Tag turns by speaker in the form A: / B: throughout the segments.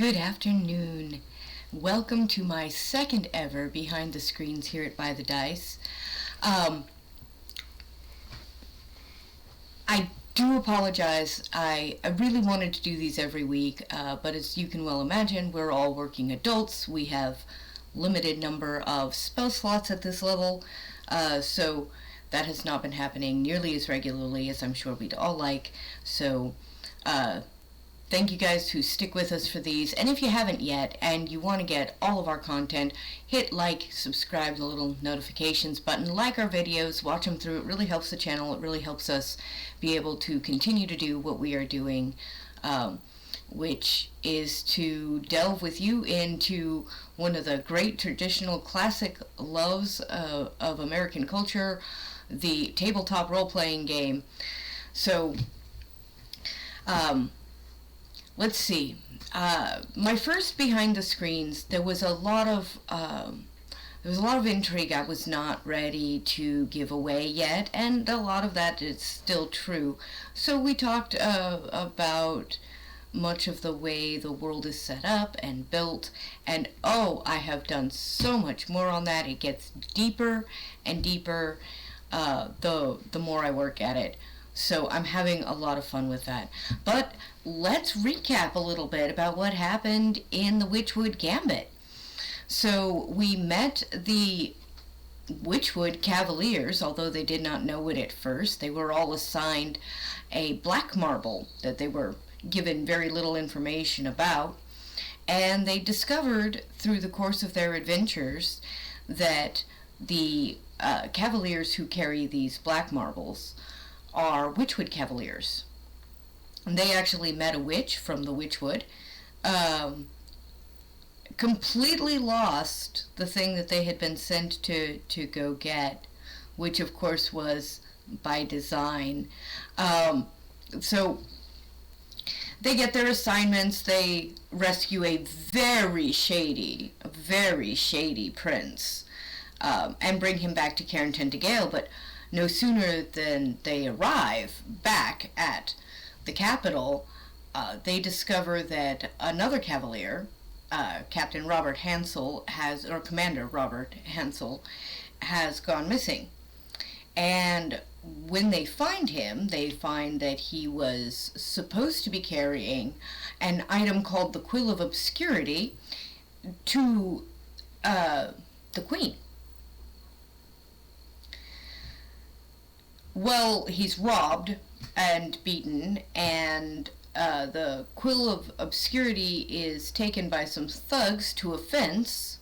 A: Good afternoon. Welcome to my second ever behind the screens here at By the Dice. I do apologize. I really wanted to do these every week, but as you can well imagine, we're all working adults. We have limited number of spell slots at this level, so that has not been happening nearly as regularly as I'm sure we'd all like. So, thank you guys who stick with us for these, and if you haven't yet and you want to get all of our content, hit like, subscribe, the little notifications button, like our videos, watch them through. It really helps the channel. It really helps us be able to continue to do what we are doing, which is to delve with you into one of the great traditional classic loves of American culture, the tabletop role-playing game. So, let's see. My first behind the screens, there was a lot of intrigue I was not ready to give away yet, and a lot of that is still true. So we talked about much of the way the world is set up and built, and I have done so much more on that. It gets deeper and deeper the more I work at it. So I'm having a lot of fun with that. But let's recap a little bit about what happened in the Witchwood Gambit. So we met the Witchwood Cavaliers, although they did not know it at first. They were all assigned a black marble that they were given very little information about. And they discovered through the course of their adventures that the Cavaliers who carry these black marbles are Witchwood Cavaliers. And they actually met a witch from the Witchwood, completely lost the thing that they had been sent to go get, which of course was by design. So they get their assignments. They rescue a very shady prince, and bring him back to Carrington de Gale, but no sooner than they arrive back at the capital, they discover that another cavalier, Captain Robert Hansel, Commander Robert Hansel, has gone missing. And when they find him, they find that he was supposed to be carrying an item called the Quill of Obscurity to the Queen. Well, he's robbed and beaten, and the Quill of Obscurity is taken by some thugs to a fence.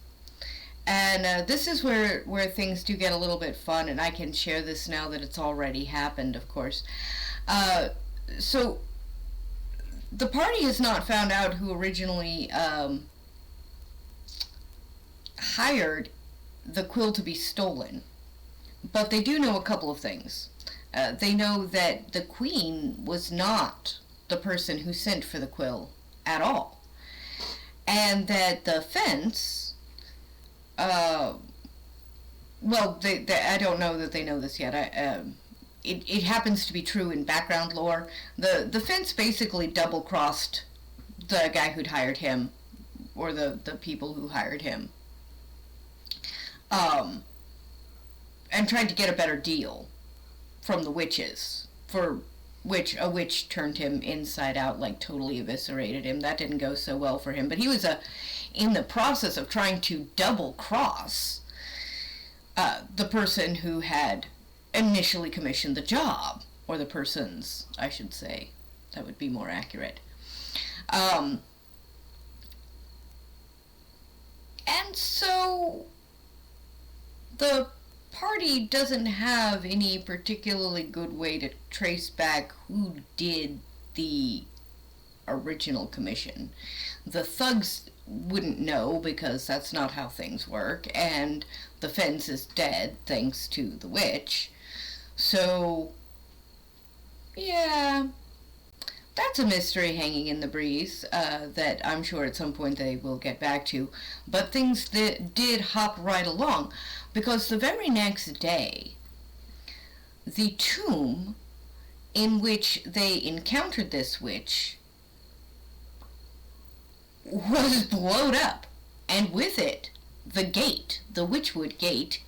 A: And this is where things do get a little bit fun, and I can share this now that it's already happened, of course. So the party has not found out who originally hired the quill to be stolen, but they do know a couple of things. They know that the Queen was not the person who sent for the quill at all. And that the fence, I don't know that they know this yet. It happens to be true in background lore. The fence basically double-crossed the guy who'd hired him, or the people who hired him, and tried to get a better deal from the witches, for which a witch turned him inside out, like totally eviscerated him. That didn't go so well for him, but he was in the process of trying to double cross the person who had initially commissioned the job, or the persons, I should say. That would be more accurate. And so the party doesn't have any particularly good way to trace back who did the original commission. The thugs wouldn't know, because that's not how things work, and the fence is dead thanks to the witch. So, yeah, that's a mystery hanging in the breeze that I'm sure at some point they will get back to. But things that did hop right along, because the very next day, the tomb in which they encountered this witch was blown up, and with it, the gate, the Witchwood Gate,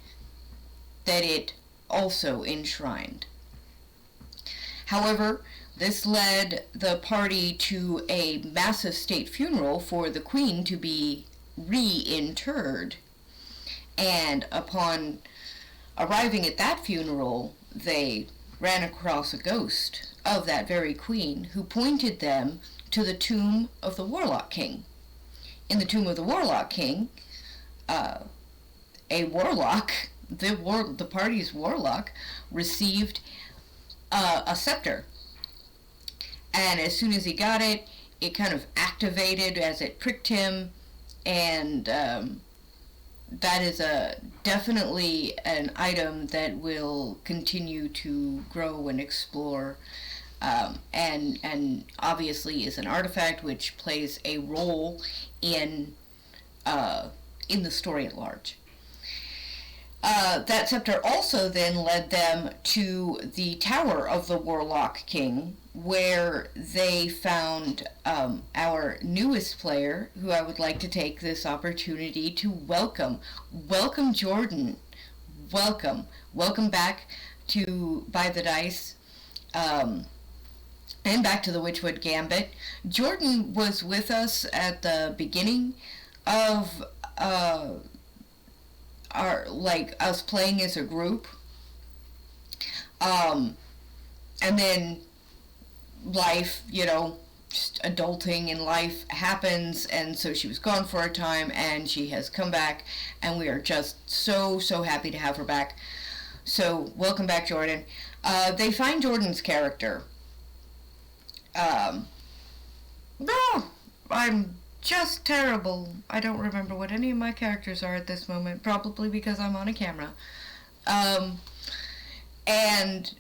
A: that it also enshrined. However, this led the party to a massive state funeral for the queen to be reinterred. And upon arriving at that funeral, they ran across a ghost of that very queen who pointed them to the tomb of the Warlock King. In the tomb of the Warlock King, a warlock, the party's warlock, received a scepter. And as soon as he got it, it kind of activated as it pricked him, and that is definitely an item that will continue to grow and explore, and obviously is an artifact which plays a role in the story at large. That scepter also then led them to the Tower of the Warlock King, where they found our newest player, who I would like to take this opportunity to welcome. Welcome, Jordan. Welcome. Welcome back to By the Dice, and back to the Witchwood Gambit. Jordan was with us at the beginning of us playing as a group, and then life, just adulting and life happens, and so she was gone for a time, and she has come back, and we are just so happy to have her back. So welcome back, Jordan. They find Jordan's character. No, I'm just terrible. I don't remember what any of my characters are at this moment, probably because I'm on a camera. And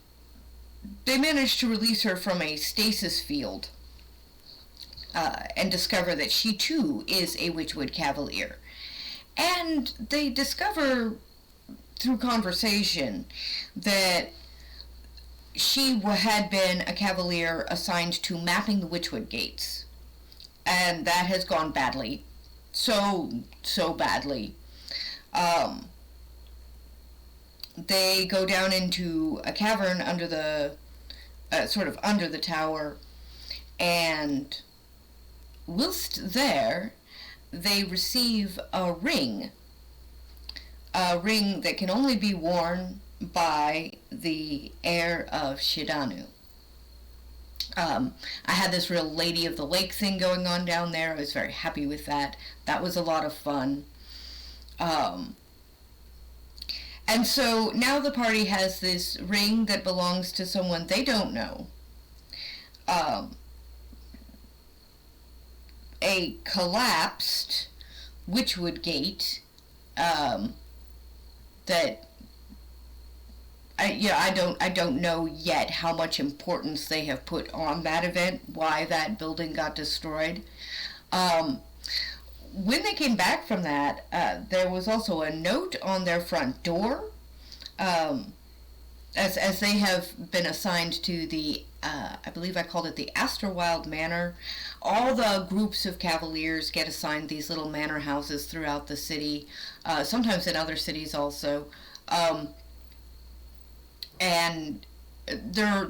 A: they managed to release her from a stasis field, and discover that she too is a Witchwood Cavalier. And they discover through conversation that she had been a Cavalier assigned to mapping the Witchwood Gates. And that has gone badly. So badly. They go down into a cavern under the, under the tower, and whilst there, they receive a ring that can only be worn by the heir of Shidanu. I had this real Lady of the Lake thing going on down there. I was very happy with that. That was a lot of fun. And so now the party has this ring that belongs to someone they don't know. A collapsed Witchwood Gate that I don't know yet how much importance they have put on that event, why that building got destroyed. When they came back from that, there was also a note on their front door, as they have been assigned to the, I believe I called it the Astorwild Manor. All the groups of Cavaliers get assigned these little manor houses throughout the city, sometimes in other cities also. And they're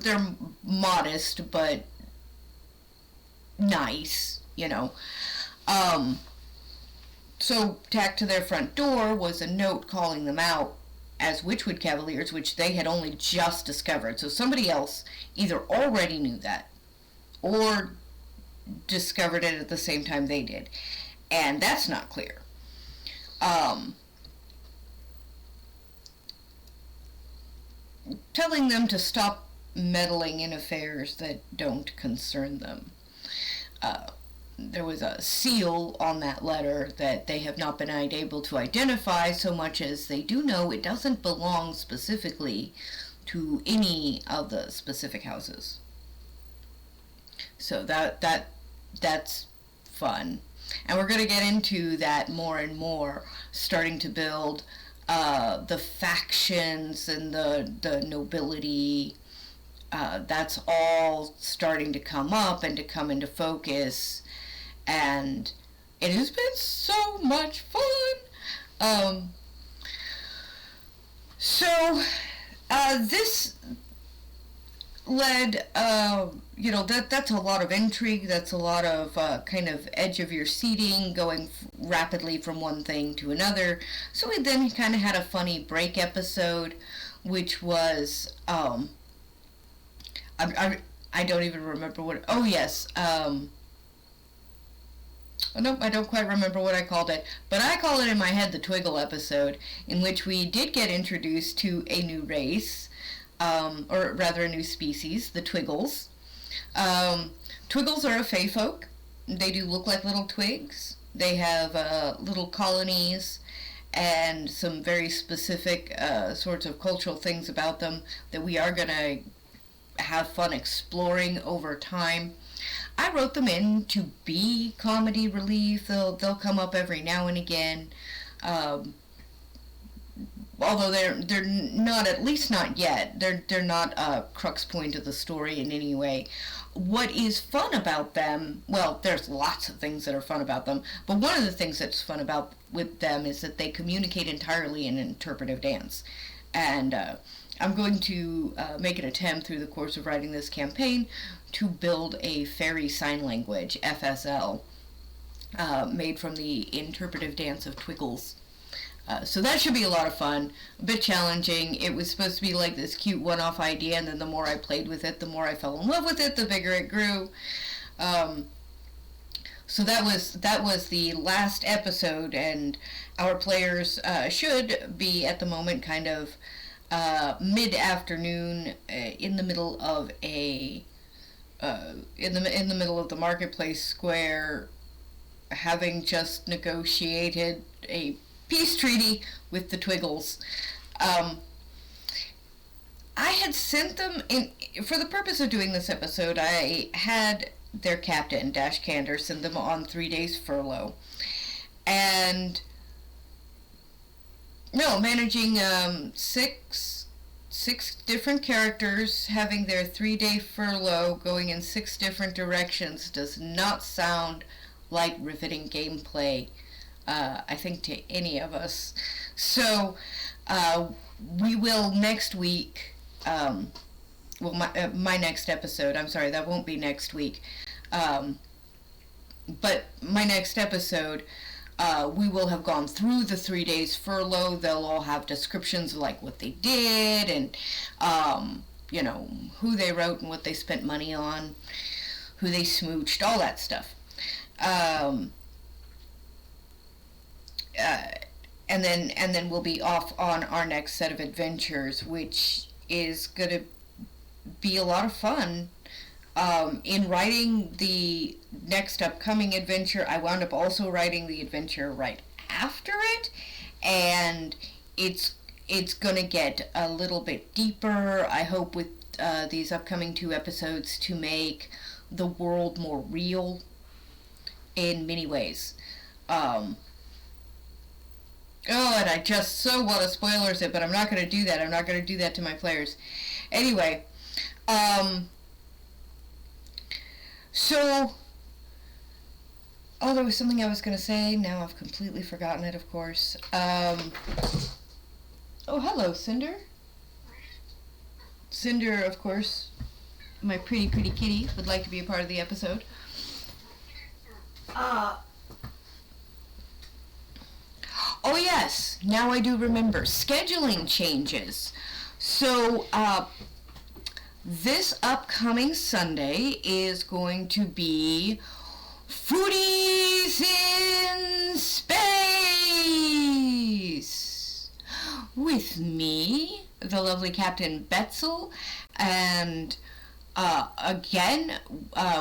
A: modest but nice, So tacked to their front door was a note calling them out as Witchwood Cavaliers, which they had only just discovered. So somebody else either already knew that or discovered it at the same time they did. And that's not clear. Telling them to stop meddling in affairs that don't concern them. There was a seal on that letter that they have not been able to identify, so much as they do know it doesn't belong specifically to any of the specific houses. So that's fun. And we're going to get into that more and more, starting to build the factions and the nobility. That's all starting to come up and to come into focus, and It has been so much fun. Um, so, this led, that's a lot of intrigue, that's a lot of kind of edge of your seating, going rapidly from one thing to another. So we then kind of had a funny break episode, which was, I don't even remember what, oh yes, nope, I don't quite remember what I called it, but I call it in my head the Twiggle episode, in which we did get introduced to a new race, or rather a new species, the Twiggles. Twiggles are a fae folk. They do look like little twigs. They have little colonies and some very specific sorts of cultural things about them that we are going to have fun exploring over time. I wrote them in to be comedy relief. They'll come up every now and again. Although they're not, at least not yet. They're not a crux point of the story in any way. What is fun about them? Well, there's lots of things that are fun about them, but one of the things that's fun about with them is that they communicate entirely in interpretive dance, and I'm going to make an attempt through the course of writing this campaign to build a fairy sign language, FSL, made from the interpretive dance of Twiggles. So that should be a lot of fun, a bit challenging. It was supposed to be like this cute one-off idea, and then the more I played with it, the more I fell in love with it, the bigger it grew. So that was the last episode, and our players should be at the moment kind of mid-afternoon, in the middle of a in the middle of the marketplace square, having just negotiated a peace treaty with the Twiggles. I had sent them in for the purpose of doing this episode. I had their captain, Dash Kander, send them on 3 days furlough, and managing six different characters having their 3-day furlough going in 6 different directions does not sound like riveting gameplay, I think, to any of us. So we will next week, my next episode, I'm sorry, that won't be next week, but my next episode, we will have gone through the 3 days furlough. They'll all have descriptions of like what they did and, who they wrote and what they spent money on, who they smooched, all that stuff. And then we'll be off on our next set of adventures, which is going to be a lot of fun. In writing the next upcoming adventure, I wound up also writing the adventure right after it, and it's going to get a little bit deeper, I hope, with these upcoming 2 episodes, to make the world more real in many ways. And I just so want to spoilers it, but I'm not going to do that. I'm not going to do that to my players. Anyway, so, there was something I was going to say. Now I've completely forgotten it, of course. Hello, Cinder. Cinder, of course, my pretty kitty, would like to be a part of the episode. Oh yes, now I do remember. Scheduling changes. So, this upcoming Sunday is going to be Foodies in Space! With me, the lovely Captain Betzel, and again,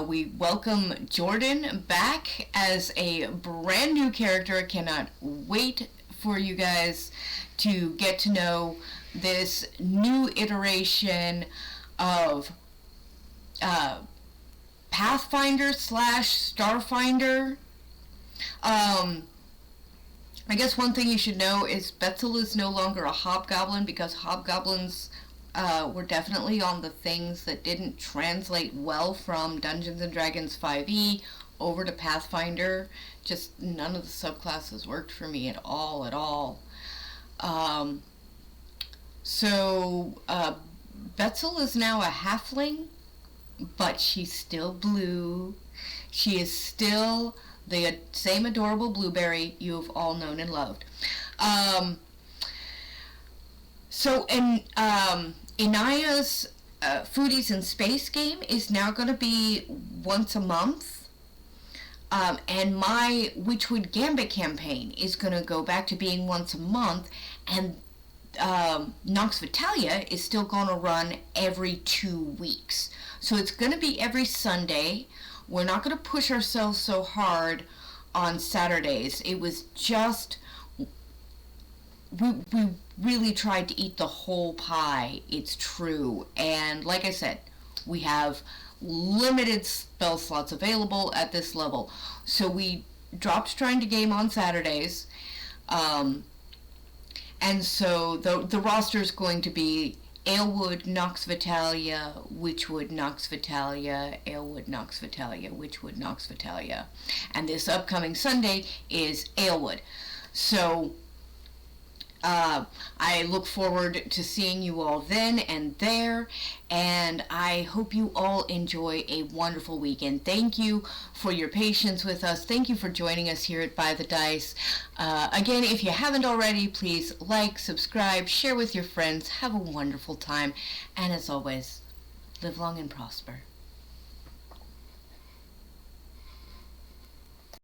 A: we welcome Jordan back as a brand new character. I cannot wait for you guys to get to know this new iteration of Pathfinder / Starfinder. I guess one thing you should know is Betzel is no longer a hobgoblin, because hobgoblins were definitely on the things that didn't translate well from Dungeons & Dragons 5e over to Pathfinder. Just none of the subclasses worked for me at all. Um, so Betzel is now a halfling, but she's still blue. She is still the same adorable blueberry you have all known and loved. Inaya's Foodies in Space game is now going to be once a month. And my Witchwood Gambit campaign is going to go back to being once a month. And Nox Vitalia is still going to run every 2 weeks. So it's going to be every Sunday. We're not going to push ourselves so hard on Saturdays. It was just, we really tried to eat the whole pie. It's true. And like I said, we have limited spell slots available at this level. So we dropped trying to game on Saturdays. And so the roster is going to be Aylwood, Nox Vitalia, Witchwood, Nox Vitalia, Aylwood, Nox Vitalia, Witchwood, Nox Vitalia. And this upcoming Sunday is Aylwood. So I look forward to seeing you all then and there, and I hope you all enjoy a wonderful weekend. Thank you for your patience with us. Thank you for joining us here at By the Dice. Again, if you haven't already, please like, subscribe, share with your friends. Have a wonderful time, and as always, live long and prosper.